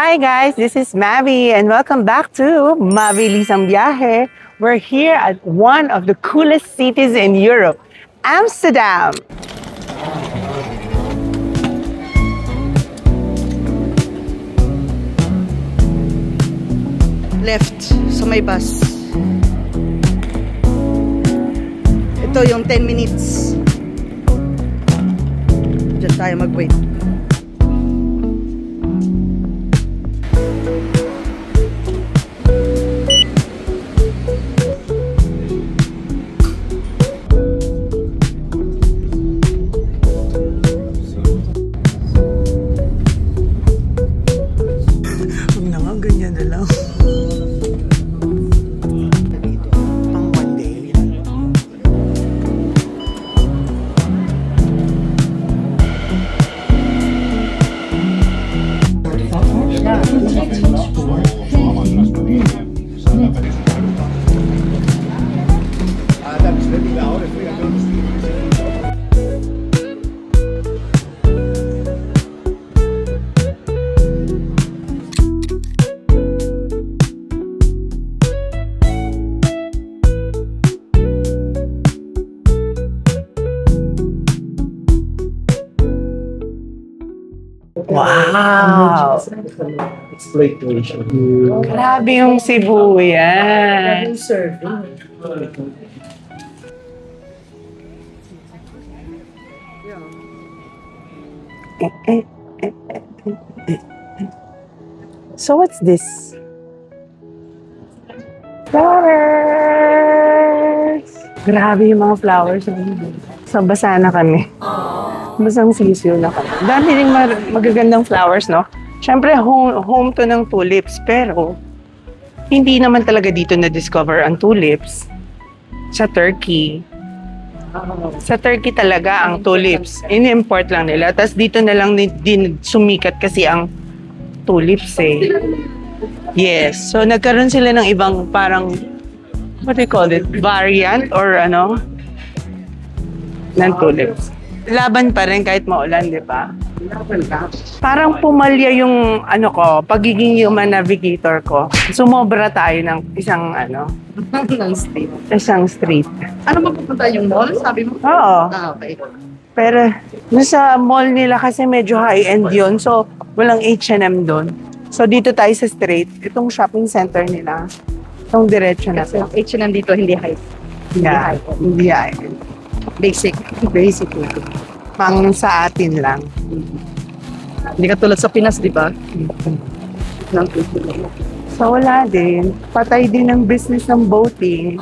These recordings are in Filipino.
Hi guys, this is Mavi and welcome back to Mavi Lisang Biyahe. We're here at one of the coolest cities in Europe, Amsterdam. Left sa may bus. Ito yung 10 minutes. Diyan tayo mag-wait. Ganyan na lang. Pang one day. Wow! Exploitation. Grabe yung Cebu yan. So what's this? Flowers! Grabe yung mga flowers. So basa na kami. Basang sisiyo na kami. Dami rin magagandang flowers, no? Siyempre, home to ng tulips. Pero, hindi naman talaga dito na-discover ang tulips. Sa Turkey. Sa Turkey talaga ang tulips. In-import lang nila. Tapos dito na lang din sumikat kasi ang tulips eh. Yes. So, nagkaroon sila ng ibang parang, what do you call it? Variant or ano? Ng tulips. Laban pa rin kahit maulan, di ba? Parang pumalya yung ano ko, pagiging human navigator ko. Sumobra tayo ng isang ano, isang street. Ano mapupunta yung mall? Sabi mo? Oo. Ah, okay. Pero sa mall nila kasi medyo high-end yun. So, walang H&M doon. So, dito tayo sa street. Itong shopping center nila. Itong diretso na. Kasi H&M dito hindi high. Yeah, hindi high-end. Basic. Basic lang. Pang sa atin lang. Hindi ka tulad sa Pinas, di ba? So wala din. Patay din ang business ng boating.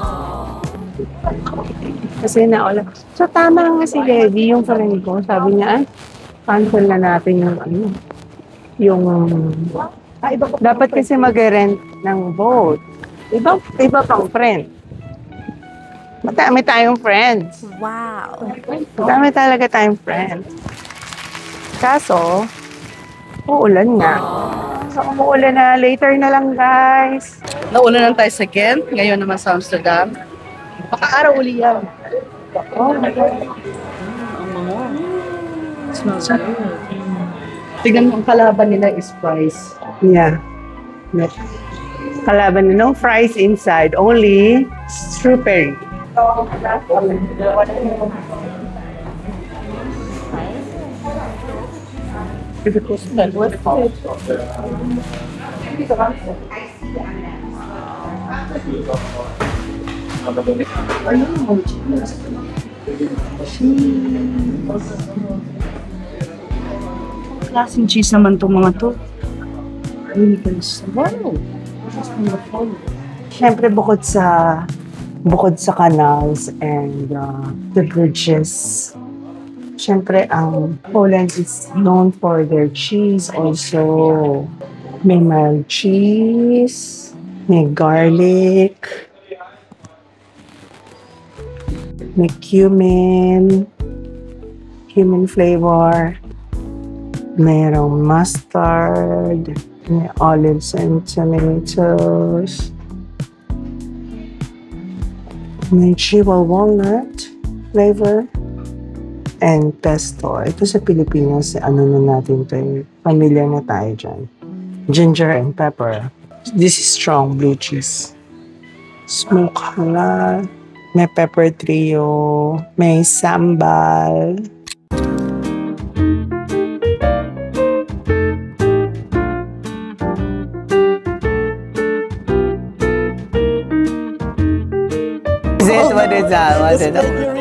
Kasi naula. So tama nga si Levi, yung friend ko. Sabi niya, cancel na natin yung ano. Yung... dapat kasi mag-rent ng boat. Iba pang friend. Madami tayong friends. Wow. Madami talaga tayong friends. Kaso, uulan nga. So, umuulan na. Later na lang, guys. Nauna lang tayo sa Ghent, ngayon naman sa Amsterdam. Baka-araw uli yan. Oh my God. Smells good. Tignan mo, ang kalaban nila is fries. Yeah. Kalaban na, no fries inside. Only strawberry. Klaseng cheese naman itong mga to. Wow! Siyempre, bukod sa canals and the bridges, siyempre, ang Poland is known for their cheese also. May mild cheese, may garlic, may cumin flavor, mayroong mustard, may olives and tomatoes, may chihuahua walnut flavor, and pesto. Ito sa Pilipinas, ano na natin ito, pamilya na tayo dyan. ginger and pepper. This is strong blue cheese. Smoke halal. May pepper trio. May sambal. Is it? What is that? What is it?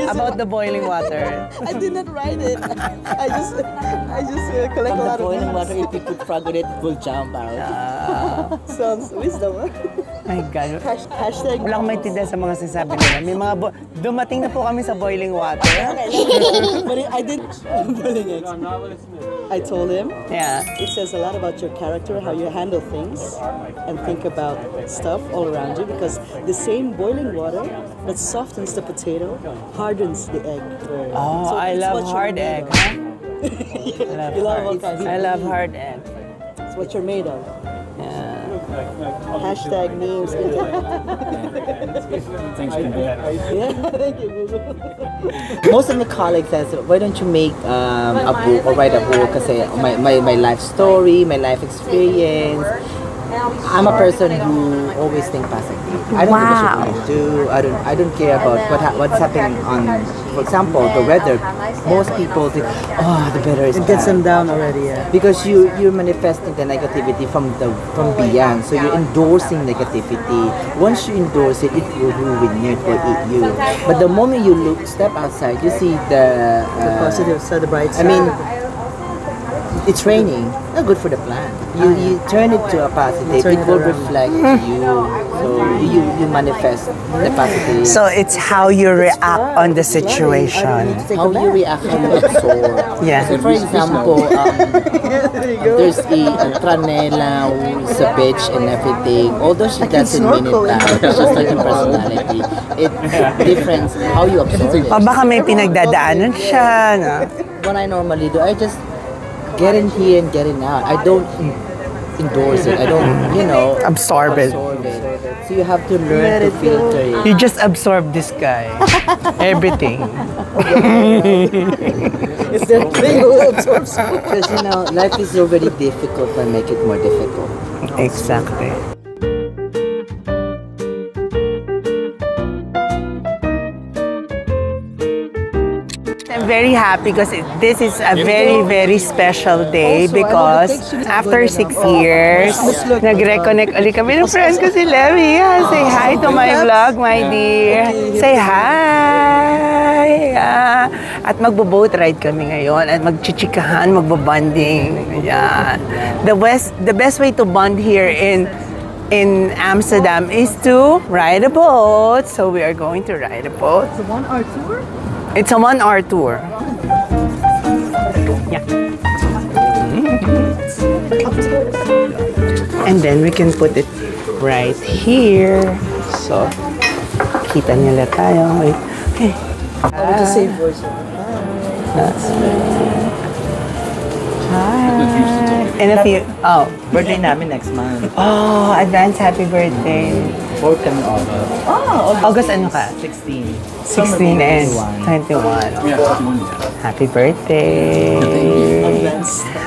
About the boiling water. I did not write it. I just collect a lot of boiling water, if you put frog in it, it will jump out. sounds wisdom. My God. Hashtag. Walang maintindihan sa mga sinasabi nila. May mga dumating na po kami sa boiling water. But I did boiling eggs. I told him. Yeah. It says a lot about your character, how you handle things, and think about stuff all around you. Because the same boiling water that softens the potato hardens the egg. Oh, So I it's love what you're hard made egg. of. I You love hard. all kinds of I love things. hard egg. It's what you're made of. Yeah. Hashtag memes. Yeah, thank you, Google. Most of my colleagues says, why don't you make a book or write a book? Kasi my life story, my life experience. I'm a person who always think positive. I don't give a shit what you do. I don't care about what's happening on, for example, the weather. Most people think, oh, the weather is It gets them bad. down already, yeah. Because you're manifesting the negativity from beyond. So you're endorsing negativity. Once you endorse it, it will ruin you. It will eat you. But the moment you step outside, you see the Positive side, the bright I side. mean, it's raining. Not good for the plant. You turn it to a positive. Turn It it will around. reflect to you. So you manifest the positive. So it's how you react on the situation. How you react, how you absorb. Yeah. So for example, there's a Tranela who's a bitch and everything. Although she doesn't mean it that, it's just like a personality. It's different how you absorb it. O baka may pinagdadaanan siya. No? What I normally do, I just get in here and get in out. I don't endorse it. I don't, Absorb it. So you have to learn to filter it. You just absorb this guy. Everything. It's the thing who absorbs. Because life is already difficult, but make it more difficult. Exactly. I'm very happy because this is a very, very special day because after 6 years, nag-reconnect ulit kami ng friends ko si Levi. Say hi to my vlog, my dear. Say hi! At magbo-boat ride kami ngayon at magchichikahan, magbo-bonding. Ayan. The best way to bond here in Amsterdam is to ride a boat. So we are going to ride a boat. It's a 1-hour tour? It's a 1-hour tour. Yeah. And then we can put it right here. So, kita nila tayo. Wait. Hey. With the same voice. Hi. And a few. Oh. Birthday namin next month. Oh, advance happy birthday. 4th kami August. August ano ka? 16. 16 and 21. Happy birthday.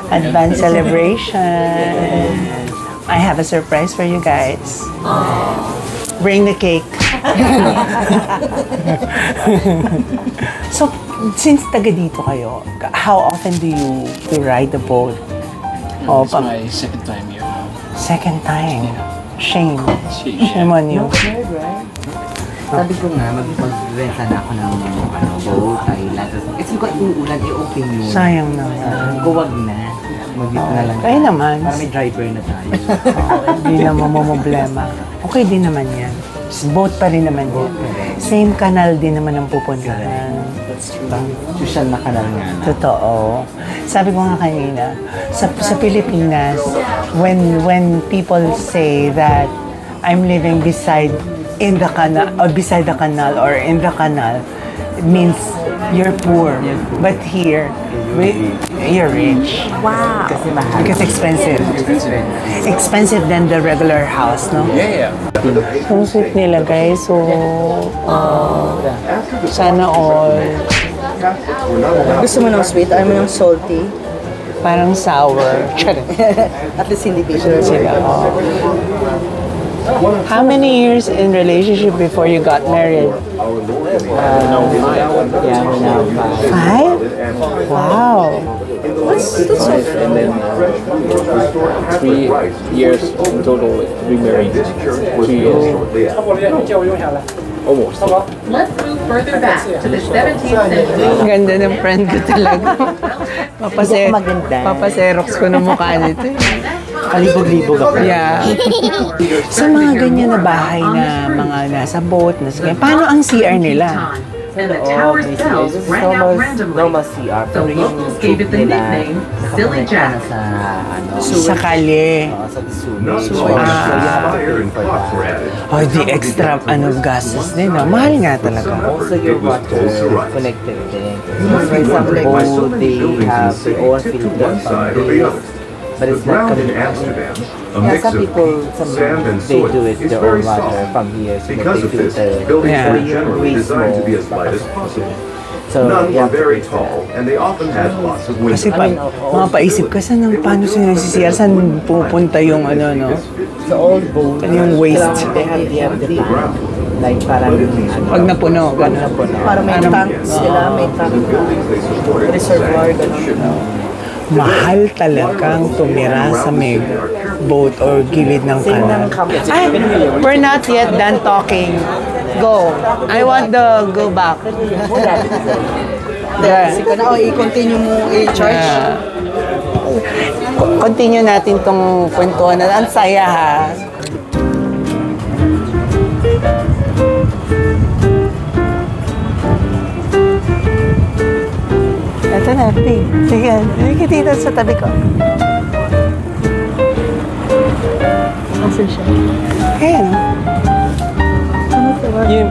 Advance celebration. I have a surprise for you guys. Bring the cake. So, since taga dito kayo, how often do you ride the boat? Oh, It's my second time here now. second time. Shame. Shame. Shame on you. Sabi ko nga, mag-rent sana ako ng boat, island. Kasi kung uulan, i-open yun. Sayang naman. Huwag na. Mag-dip na lang. Kaya naman. Para may driver na tayo. Hindi na mamomblema. Okay din naman yan. Boat pa rin naman yan. Same canal din naman ang pupuntahan. Social na kanal nga. Totoo. Sabi ko nga kanina, sa Pilipinas, when people say that I'm living beside the canal or in the canal, it means you're poor. But here, you're rich. Wow. Kasi mahal. Because expensive. Expensive than the regular house, no? Yeah. Ang sweet nila, guys. So, sana all. Gusto mo ng sweet? Ayaw mo ng salty? Parang sour. At least hindi bitter. Sila, oh. How many years in relationship before you got married? Yeah, now 5? Wow. And then 3 years in total we married. 3 years. Almost. Let's move further back to the 17th century. Ang ganda ng friend ko talaga. maganda. Papaserox ko ng mukha nito. Kalibog-libog ako. Yeah. Sa mga ganyan na bahay na mga nasa boat, nasa ganyan, paano ang CR nila? And the tower's bells rang out randomly. Normal CR. The locals gave it the nickname Silly Jack. Sa, Sa kalye. sa Disuno. Not So, much you have to fire pay and for pots were that. added. Oh, di extra gastos din. No? Mahal nga talaga. Also, your water connected din. Some For people example, why so many they buildings have in their own cities to filter one side or from the this. other. But The it's not ground in coming from Amsterdam, a Yeah, mix some of people, sand and they soil, do it is their very own water soft. from here, so Because that of they this, filter. buildings Yeah. were generally Waste designed to be more. as light as possible. So, None you were have to very filter that. tall, and they often had lots of windows. Kasi pa, mapaisip ka, paano sila nagsisiyar? Saan pupunta yung ano, no? So, all boats, Ano yung waste? they have the tank. Like, parang, Pag napuno, gano'n. Para may Parang- tank sila, may tank reservoir, gano'n. Mahal talagang tumira sa may boat or gilid ng kanal. Ay, we're not yet done talking. Go. I want the go back. Yeah. Sige na, i-continue mo i-charge. Yeah. Continue natin tong kwentuhan na. Ang saya ha. Ito na, P. Sige, sige dito sa tabi ko. Asan siya? Ayan. Yun.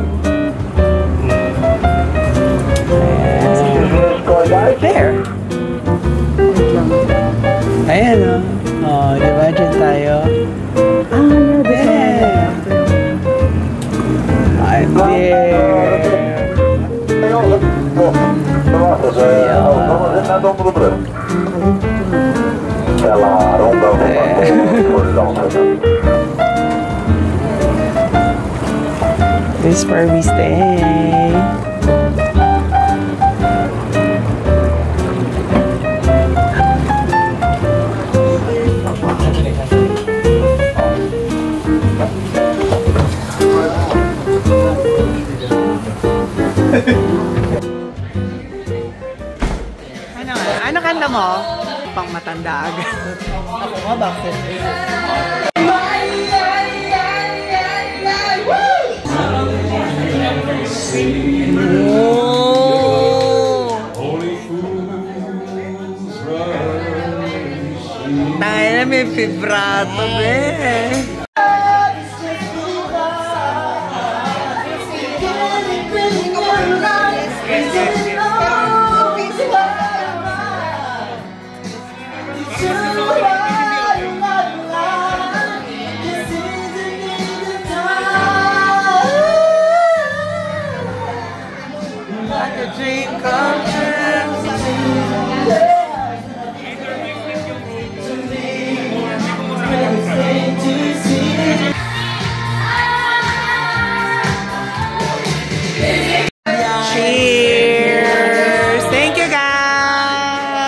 There. Ayan o. Oh, di ba dyan tayo? There. Ay, there. This is where we stay. Ano kanta mo? Pang matanda agad. Ako nga, bakit? Tayo na may vibrato, be. Like a dream come true. Cheers! Thank you, guys!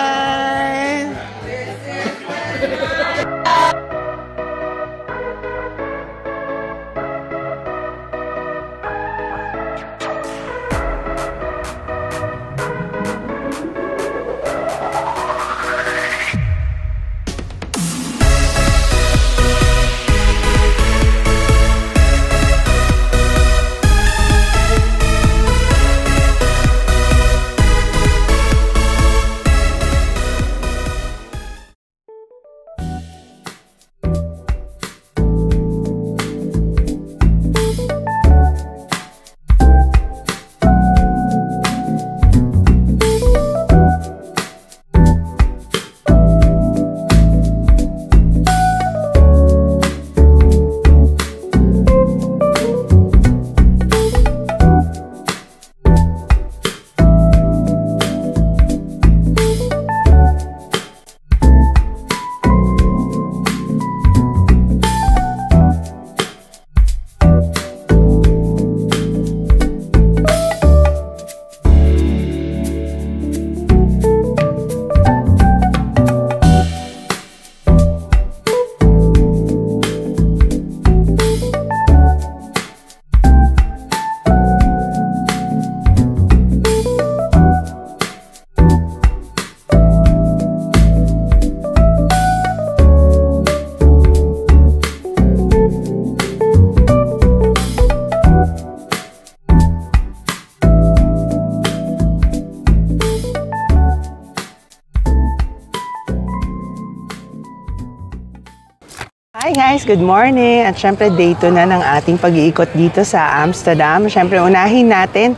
Hi guys, good morning! At syempre day 2 na ng ating pag-iikot dito sa Amsterdam. Syempre unahin natin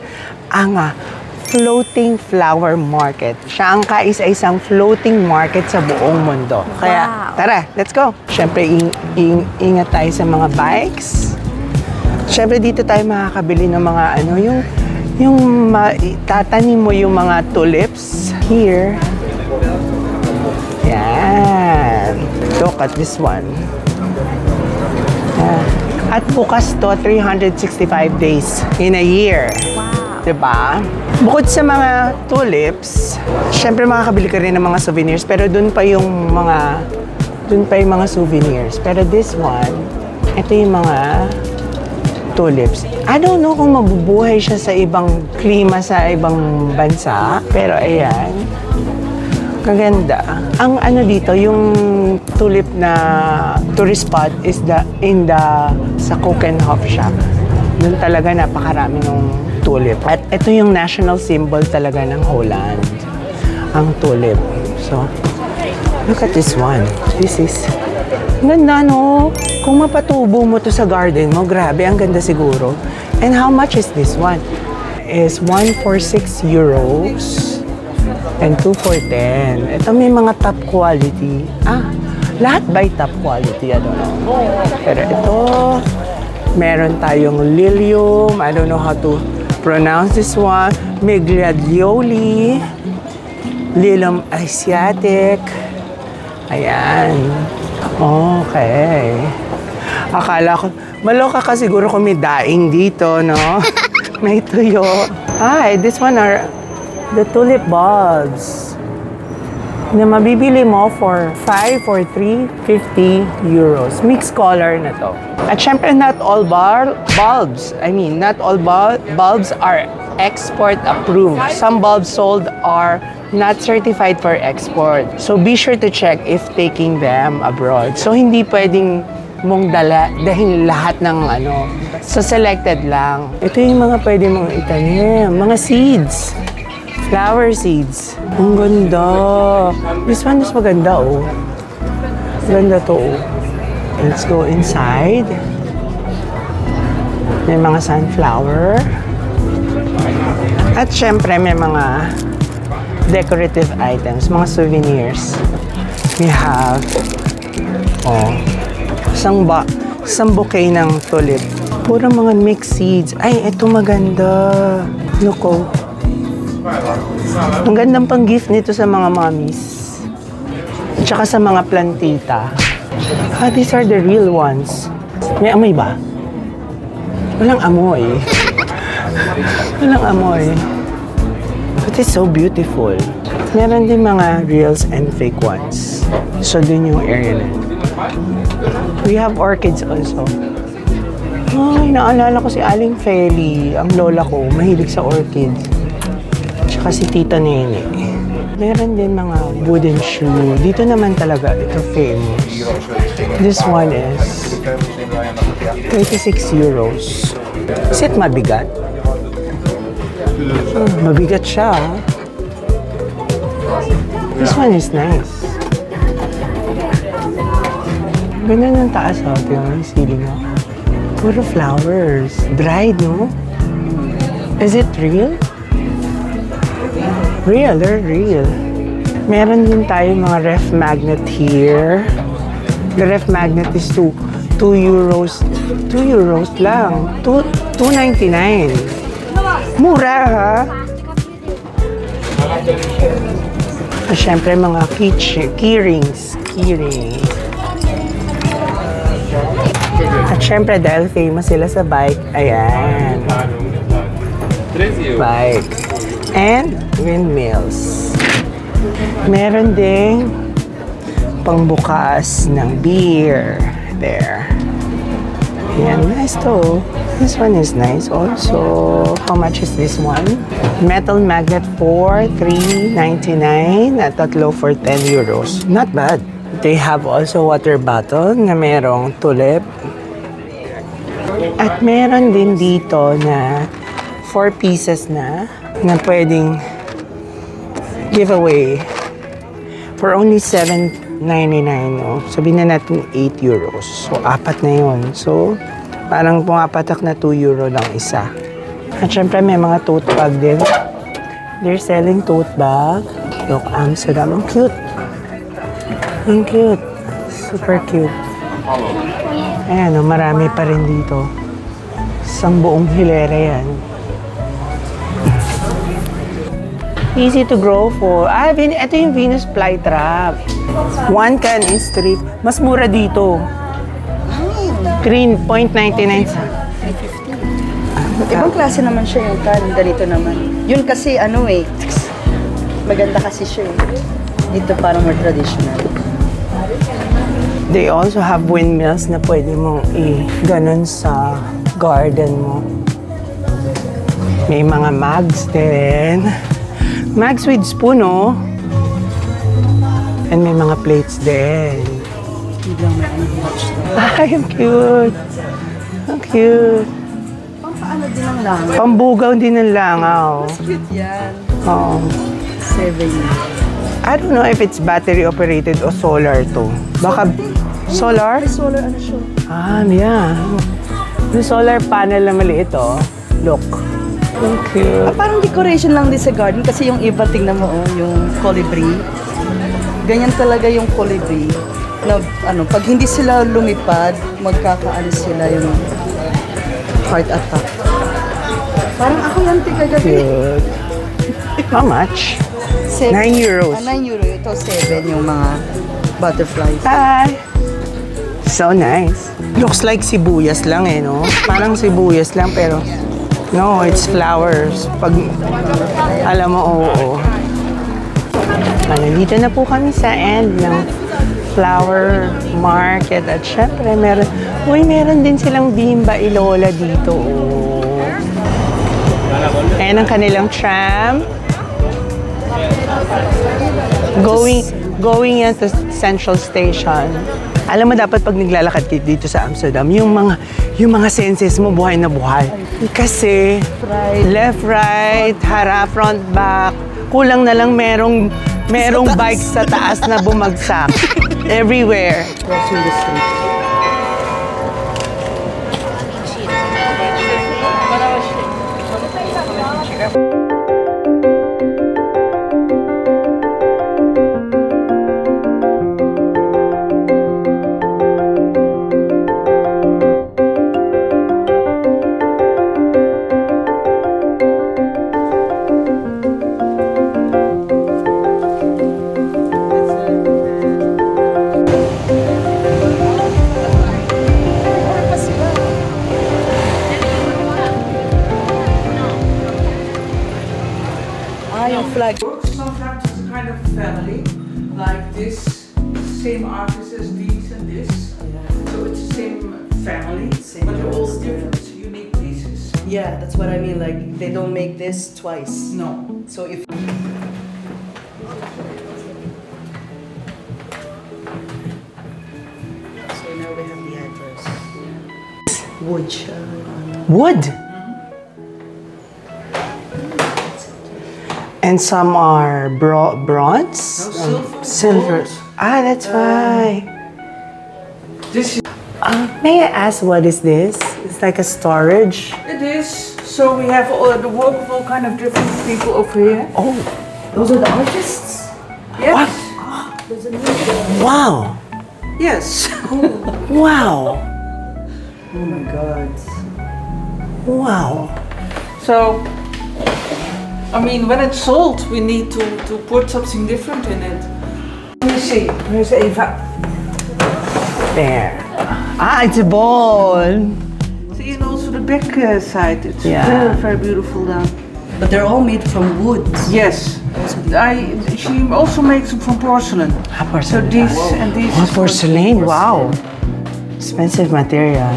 ang floating flower market. Siya ang kaisa-isang floating market sa buong mundo. Kaya tara, let's go! Syempre ingat tayo sa mga bikes. Syempre dito tayo makakabili ng mga yung tatanim mo yung mga tulips here. Yan. Look at this one. At bukas to 365 days in a year. Wow. Diba? Bukod sa mga tulips, syempre makakabili ka rin ng mga souvenirs, pero dun pa yung mga souvenirs. Pero this one, ito yung mga tulips. I don't know kung mabubuhay siya sa ibang klima sa ibang bansa, pero ayan. Kaganda. Ang dito, yung tulip na tourist spot is sa Keukenhof shop. Doon talaga napakarami ng tulip. At ito yung national symbol talaga ng Holland. Ang tulip. So, look at this one. This is, ganda no? Kung mapatubo mo to sa garden mo, grabe, ang ganda siguro. And how much is this one? Is 1 for 6 euros. And 2 for 10. Ito may mga top quality. Lahat by top quality. I don't know. Pero ito, meron tayong lilium. I don't know how to pronounce this one. Migliadioli. Lilium asiatic. Ayan. Okay. Akala ko, maloka ka siguro kung may daing dito, no? May tuyo. Hi, this one are the tulip bulbs na mabibili mo for 5 or 350 euros. Mixed color na to. At syempre, not all bulbs are export approved. Some bulbs sold are not certified for export. So be sure to check if taking them abroad. So hindi pwedeng mong dahil lahat ng So selected lang. Ito yung mga pwede mong itanim. Mga seeds. Flower seeds. Ang ganda. This one is maganda, oh. Ganda to, oh. Let's go inside. May mga sunflower. At syempre, may mga decorative items, mga souvenirs. We have, isang bouquet ng tulip. Puro mga mixed seeds. Ay, ito maganda. Look, oh. Ang gandang pang-gift nito sa mga mommies. At saka sa mga plantita. These are the real ones. May amoy ba? Walang amoy. Walang amoy. But it's so beautiful. Meron din mga reals and fake ones. So, dun yung area na. We have orchids also. Ay, naalala ko si Aling Feli. Ang lola ko, mahilig sa orchids. Tsaka si Tita Nene. Meron din mga wooden shoe. Dito naman talaga, ito famous. This one is 26 euros. Is it mabigat? Mabigat siya. This one is nice. Ganda ng taas, ito yung ceiling mo. Puro flowers. Dried, no? Is it real? Real, they're real. Meron din tayo mga ref magnet here. The ref magnet is 2 euros. 2 euros lang. 2.99. Mura, ha? At syempre, mga keyrings. At syempre, dahil famous sila sa bike, ayan. Bike. And windmills. Meron ding pangbukas ng beer. There. Ayan, nice to. This one is nice also. How much is this one? Metal magnet for 3.99 at tatlo for 10 euros. Not bad. They have also water bottle na merong tulip. At meron din dito na 4 pieces na pwedeng giveaway for only 7 No? Sabihin na natin 8 euros. So, 4 na yun. So, parang pumapatak na 2 euro lang isa. At syempre, may mga tote bag din. They're selling tote bag. Look, Amsterdam. Ang cute. Ang cute. Super cute. Ayan, marami pa rin dito. Isang buong hilera yan. Easy to grow for. Ito yung Venus flytrap. 1 can is 3. Mas mura dito. 3.99. Ibang klase naman siya yung can. Ganito naman. Yun kasi maganda kasi siya. Ito parang more traditional. They also have windmills na pwede mong i-ganon sa garden mo. May mga mugs din. Mugs with spoon, oh. And may mga plates din. Ay, ang cute. Ang cute. Pampaano din ang langaw? Pambugaw din ng langaw. Cute yan. Oo. 7. I don't know if it's battery operated o solar to. Baka solar? May solar siya. Yeah. May solar panel na maliit, oh. Look. Ang cute. Parang decoration lang din sa garden kasi yung iba, tingnan mo, yung colibri. Ganyan talaga yung colibri. Na, pag hindi sila lumipad, magkakaano sila yung heart attack. Parang ako yan, kagabi. Cute. How much? 9 euros. 9 euro. Ito 7 yung mga butterflies. Hi! So nice. Looks like sibuyas lang no? Parang sibuyas lang pero no, it's flowers. Pag alam mo, oo. Nandito na po kami sa end ng flower market at syempre meron din silang Bimba Ilola dito. Oh. Ayan ang kanilang tram. Going yan to Central Station. Alam mo, dapat pag naglalakad dito sa Amsterdam, yung mga senses mo buhay na buhay. Kasi left, right, harap, front, back, kulang na lang merong bike sa taas na bumagsak. Everywhere. Crossing the street. Flag. Sometimes it's a kind of family, like this, same artist as these and this. So it's the same family, but they're all different, unique pieces. Yeah, that's what I mean. Like they don't make this twice. No. So if now we have the address. Wood. Wood. And some are bronze. Silver. Ah, that's why. This is May I ask what is this? It's like a storage. it is. So we have the work of all kind of different people over here. Oh, Those are the artists. Yes. wow. Yes. Wow. Oh my God. Wow. So, I mean, when it's sold, we need to put something different in it. Let me see. Where's Eva? There. Ah, it's a ball. See, and also the back side. It's Yeah. very, very beautiful down. But they're all made from wood. Yes. She also makes them from porcelain. Ah, So porcelain. these and these. Oh, porcelain. Wow. Expensive material.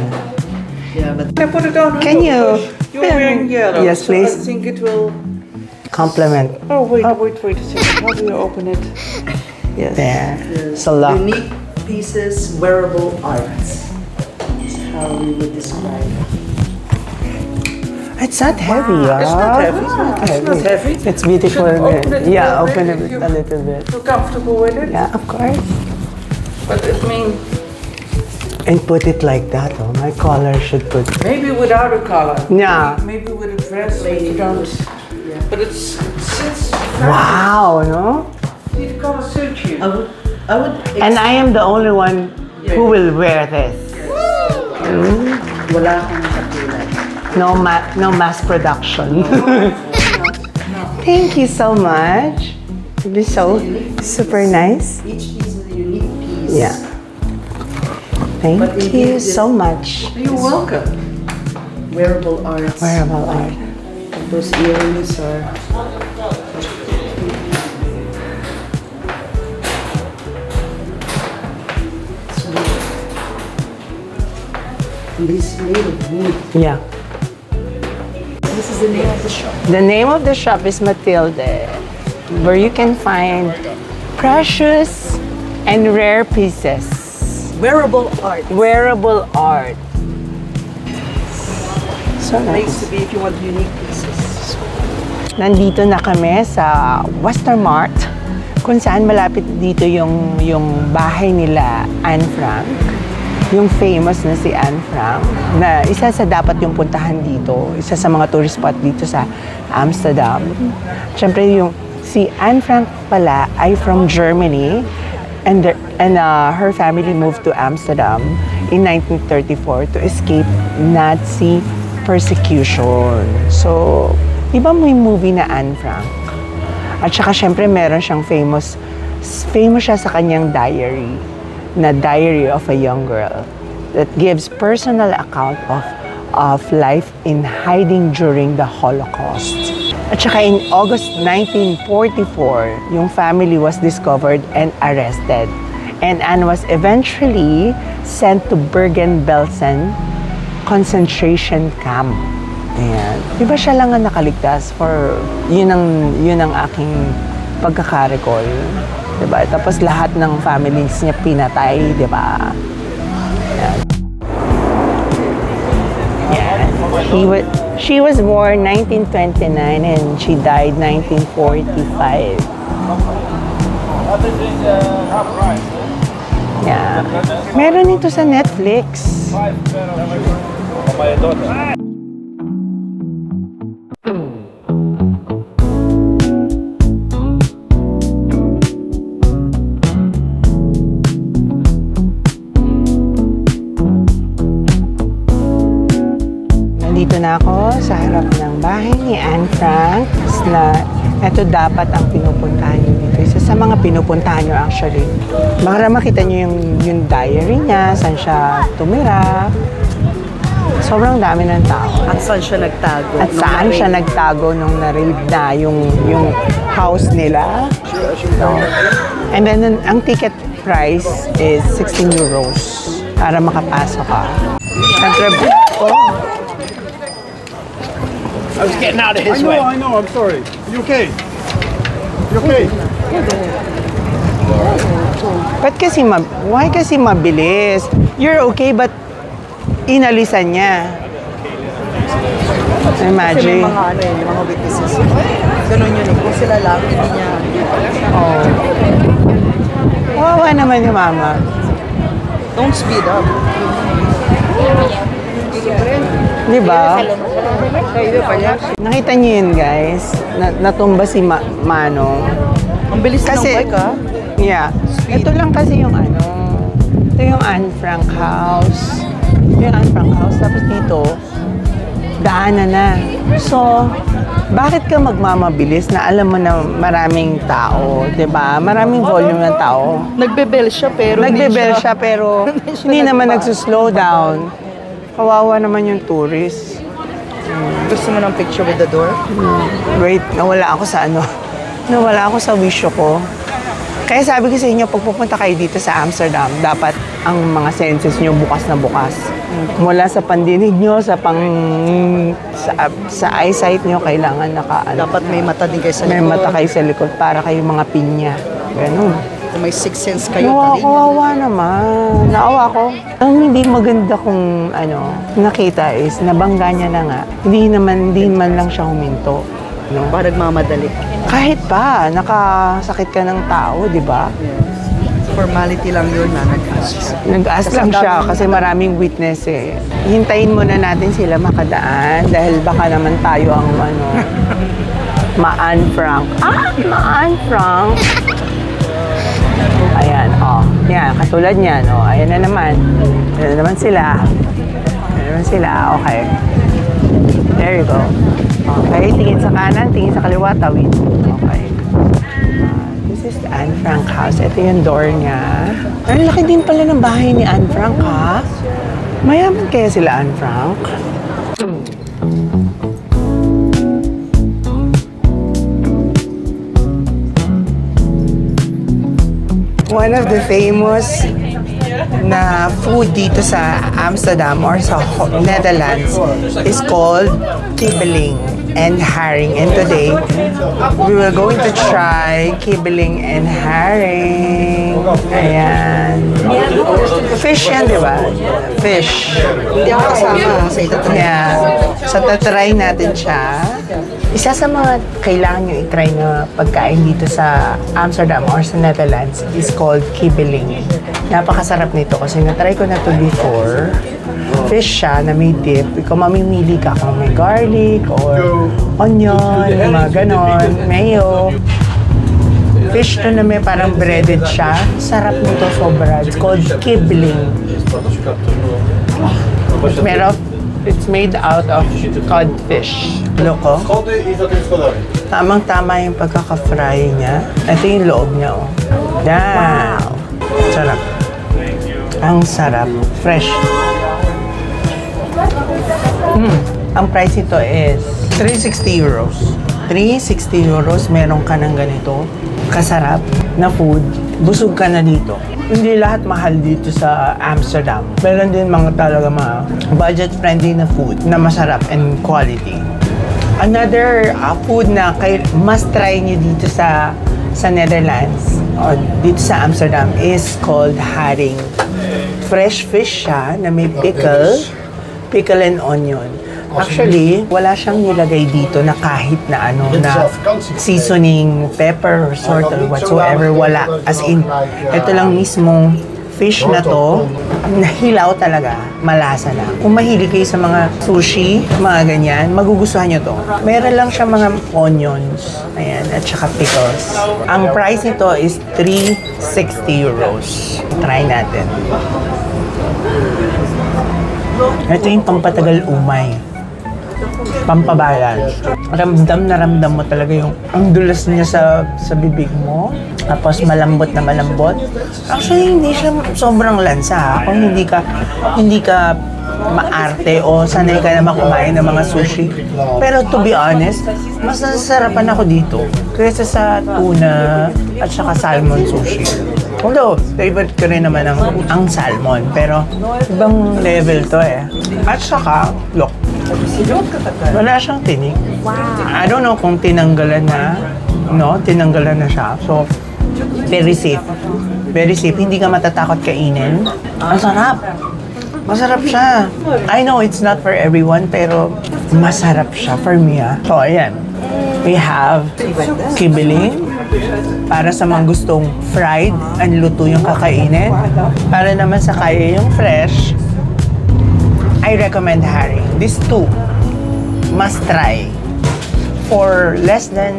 Yeah, but I put it on. Can you- You're wearing yellow. Yes, so please. I think it will. Compliment. Oh wait a second. How do you open it? Yes. There. there's It's a lock. unique pieces, wearable arts. Is how we would describe it. It's not heavy, It's not heavy. It's not heavy. It's beautiful. Should we open it a Yeah, little open bit? it a little bit. Feel comfortable with it? Yeah, of course. But I mean, And put it like that, oh. My collar should put... maybe without a collar. Yeah. Maybe with a dress. But it sits. Wow, no? See, the color suits you. I would And I am the only one who will wear this. wala akong katulad. No mass production. Thank you so much. It'd be so super nice. Each piece is a unique piece. Yeah. Thank you so much. You're welcome. Wearable arts. Wearable art. Those earrings are... This is made of wood. Yeah. This is the name of the shop. The name of the shop is Matilde, where you can find precious and rare pieces. Wearable art. Wearable art. So Place nice. to be if you want unique pieces. Nandito na kami sa Western Mart, kung saan malapit dito yung bahay nila Anne Frank. Yung famous na si Anne Frank, na isa sa dapat yung puntahan dito, isa sa mga tourist spot dito sa Amsterdam. Siyempre yung si Anne Frank pala ay from Germany, and her family moved to Amsterdam in 1934 to escape Nazi persecution. So, di ba may movie na Anne Frank? At saka syempre meron siyang famous siya sa kanyang diary, na Diary of a Young Girl, that gives personal account of life in hiding during the Holocaust. At saka in August 1944, yung family was discovered and arrested. And Anne was eventually sent to Bergen-Belsen concentration camp. Ayan. Di ba siya lang ang nakaligtas for yun ang aking pagkakarecall. Diba? Tapos lahat ng families niya pinatay, di ba? Ayan. She was born 1929 and she died 1945. Yeah. Meron ito sa Netflix. Nandito na ako sa harap ng bahay ni Anne Frank na ito dapat ang pinupuntahan niyo dito. Isa sa mga pinupuntahan niyo actually. Para makita niyo yung diary niya, saan siya tumira. Sobrang dami ng tao. At saan siya nagtago? At saan siya nagtago nung na-raid na yung house nila. So, and then ang ticket price is 16 euros para makapasok ka. Siyempre, I was getting out of his way. I know, I'm sorry. You okay? You okay? Why kasi mabilis? You're okay, but inalisan niya. Kasi may Imagine. mga witnesses. Ganun yun eh. Kung sila lang, hindi niya... Oh. Wawa naman yung mama. Don't speed up. Di ba? Nakita niyo yun, guys? Natumba si Manong. Ang bilis Kasi, ng bike, ha? yeah. Ito lang kasi yung ito yung Anne Frank house. Ito yung Anne Frank house. Tapos dito, daanan na. So, bakit ka magmamabilis na alam mo na maraming tao, 'di ba? Maraming volume ng tao. Nagbebel siya pero Hindi naman nagsuslow down. Kawawa naman yung tourist. Gusto mo ng picture with the door? Wait, nawala ako sa Nawala ako sa wisyo ko. Kaya sabi ko sa inyo, pag pupunta kayo dito sa Amsterdam, dapat ang mga senses nyo bukas na bukas. Mula sa pandinig nyo, sa eyesight nyo, kailangan Dapat may mata din kayo sa may likod. mata kayo sa likod para kayo mga pinya. Ganun. Kung may sixth sense kayo, Kawawa naman. Naawa ko. Ang hindi maganda kong nakita is nabangga niya na nga. Hindi man lang siya huminto. No? Ba nagmamadali? Kahit pa, nakasakit ka ng tao, di ba? formality lang yun na nag-ask. Nag-ask lang siya kasi maraming witness eh. Hintayin muna natin sila makadaan dahil baka naman tayo ang Ma-Anne Frank. Ma-Anne Frank! Ayan, yan, katulad niyan, ayan na naman. Ayan na naman sila. Okay. There you go. Okay, tingin sa kanan, tingin sa kaliwa, tawid. Okay. This is the Anne Frank house. Ito yung door niya. Ang laki din pala ng bahay ni Anne Frank, ha? Mayaman kaya sila Anne Frank? One of the famous na food dito sa Amsterdam or sa Netherlands is called kibbeling and haring. And today, we will going to try kibbeling and haring. Ayan. Fish yan, di ba? Fish. Hindi ako kasama sa ito. Yeah. So, tatry natin siya. Isa sa mga kailangan nyo i-try na pagkain dito sa Amsterdam or sa Netherlands is called kibbeling. Napakasarap nito kasi na-try ko na to before. Fish siya na may dip. Ikaw mamimili ka kung may garlic or onion, mga ganon, mayo. Fish to na may parang breaded siya. Sarap nito sobra. It's called kibbeling. It's made out of codfish. Loko. Tamang-tama yung pagkaka-fry niya. Ito yung loob niya, Wow! Sarap. Ang sarap. Fresh. Ang price ito is 360 euros. 360 euros, meron ka ng ganito. Kasarap na food. Busog ka na dito. Hindi lahat mahal dito sa Amsterdam. Meron din mga talaga mga budget-friendly na food na masarap and quality. Another food na must try nyo dito sa Netherlands o dito sa Amsterdam is called haring. Fresh fish siya na may pickle and onion. Actually, wala siyang nilagay dito na kahit na na seasoning, pepper, salt or whatsoever. Wala. As in, ito lang mismong fish na to, nahilaw talaga, malasa na. Kung mahilig kayo sa mga sushi, mga ganyan, magugustuhan nyo to. Meron lang siya mga onions, ayan, at saka pickles. Ang price nito is 360 euros. Try natin. Ito yung pampatagal umay. Pampabalance. Ramdam na ramdam mo talaga yung ang dulas niya sa bibig mo. Tapos malambot na malambot. Actually, hindi siya sobrang lansa, kung hindi ka maarte o sanay ka naman kumain ng mga sushi. Pero to be honest, mas nasasarapan ako dito kaysa sa tuna at saka salmon sushi. Although, favorite ko rin naman ang salmon, pero ibang level to At saka, look, wala siyang tinik. I don't know kung tinanggalan na, tinanggalan na siya. So, very safe. Very safe. Hindi ka matatakot kainin. Ang sarap. Masarap siya. I know it's not for everyone, pero masarap siya for me, So, ayan. We have kibbeling. Para sa mga gustong fried and luto yung kakainin. Para naman sa kaya yung fresh, I recommend haring. These two must try. For less than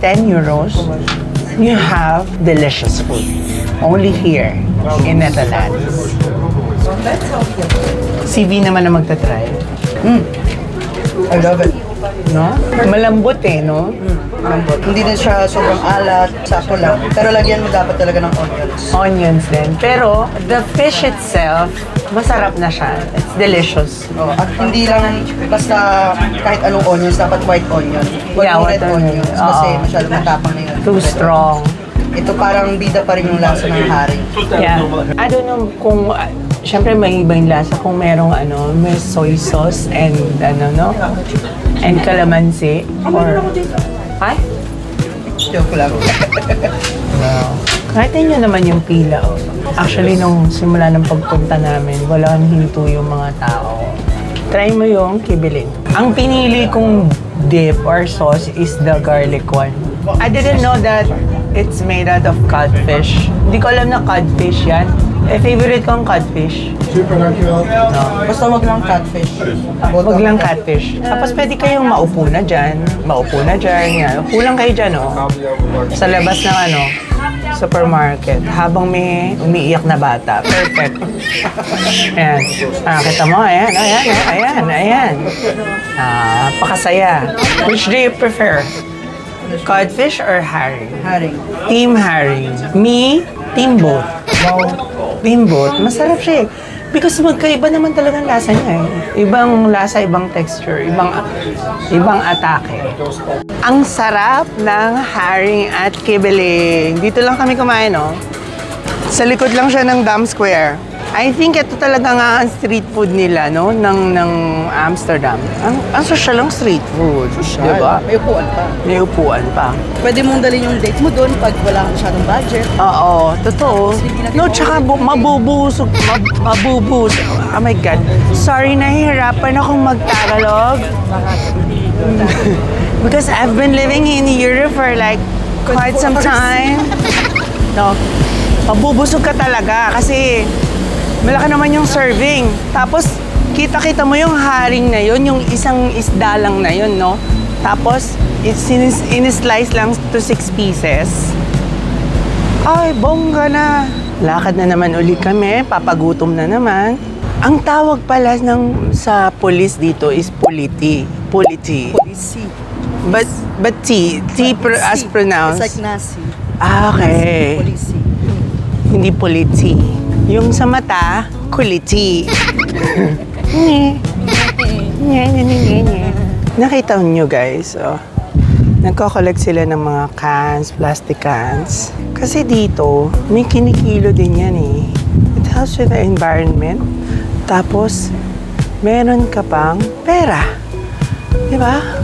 10 euros, you have delicious food. Only here in Netherlands. CV naman na magta-try. I love it. No? Malambot no? Malambot. Hindi din siya sobrang alat, sakto lang. Pero lagyan mo dapat talaga ng onions. Onions din. Pero the fish itself, masarap na siya. It's delicious. At hindi lang basta kahit anong onions, dapat white onion. Red onions. Kasi masyado matapang na yun. Too strong. Ito parang bida pa rin yung lasa ng haring. Yeah. I don't know kung syempre may ibang lasa kung merong may soy sauce and and calamansi or ay? Joke lang. Kahit nyo naman yung pila. Actually, nung simula ng pagpunta namin, walang hinto yung mga tao. Try mo yung kibbeling. Ang pinili kong dip or sauce is the garlic one. I didn't know that it's made out of codfish. Hindi ko alam na codfish yan. Favorite ko ang codfish. Basta wag lang catfish. Wag lang catfish. Tapos pwede kayong maupo na dyan. Yan. Upo lang kayo dyan, oh. Sa labas ng supermarket. Habang may umiiyak na bata. Perfect. Ayan. Kita mo, ayan. Pakasaya. Which do you prefer? Codfish or herring? Haring. Team herring. Me, team both. Team both. Masarap siya eh. Because magkaiba naman talaga ang lasa niya eh. Ibang lasa, ibang texture, ibang atake. Ang sarap ng herring at kibeling. Dito lang kami kumain, no? Sa likod lang siya ng Dam Square. I think ito talaga nga ang street food nila, no? ng Amsterdam. Ang social lang street food. Diba? May upuan pa. May upuan pa. Pwede mong dalhin yung dates mo doon pag wala kang masyadong budget. Oo, totoo. No, tsaka mabubusog. Oh my God. Sorry, nahihirapan akong mag-Tagalog. Because I've been living in Europe for like quite some time. No, mabubusog ka talaga kasi malaki naman yung serving. Tapos, kita-kita mo yung haring na yun, yung isang isda lang na yun, no? Tapos, in-slice lang to 6 pieces. Ay, bongga na. Lakad na naman uli kami, papagutom na naman. Ang tawag pala sa police dito is politi. Policy. But as pronounced. It's like nasi. Okay. Policy. Hindi politi. Yung sa mata, kuliti. Nakita nyo guys, nagko-collect sila ng mga cans, plastic cans. Kasi dito, may kinikilo din yan eh. It helps with the environment. Tapos, meron ka pang pera. Diba?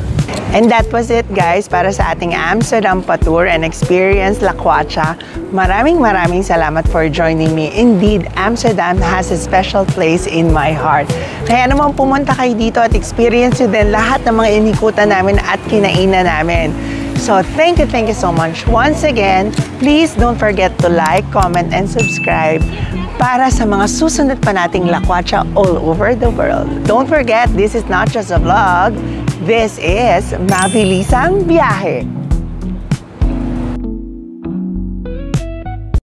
And that was it guys para sa ating Amsterdam pa-tour and experience La Quacha. Maraming salamat for joining me. Indeed, Amsterdam has a special place in my heart. Kaya naman pumunta kayo dito at experience nyo din lahat ng mga inikutan namin at kinainan namin. So thank you so much. Once again, please don't forget to like, comment, and subscribe para sa mga susunod pa nating La Quacha all over the world. Don't forget, this is not just a vlog. This is Mabilisang Biyahe.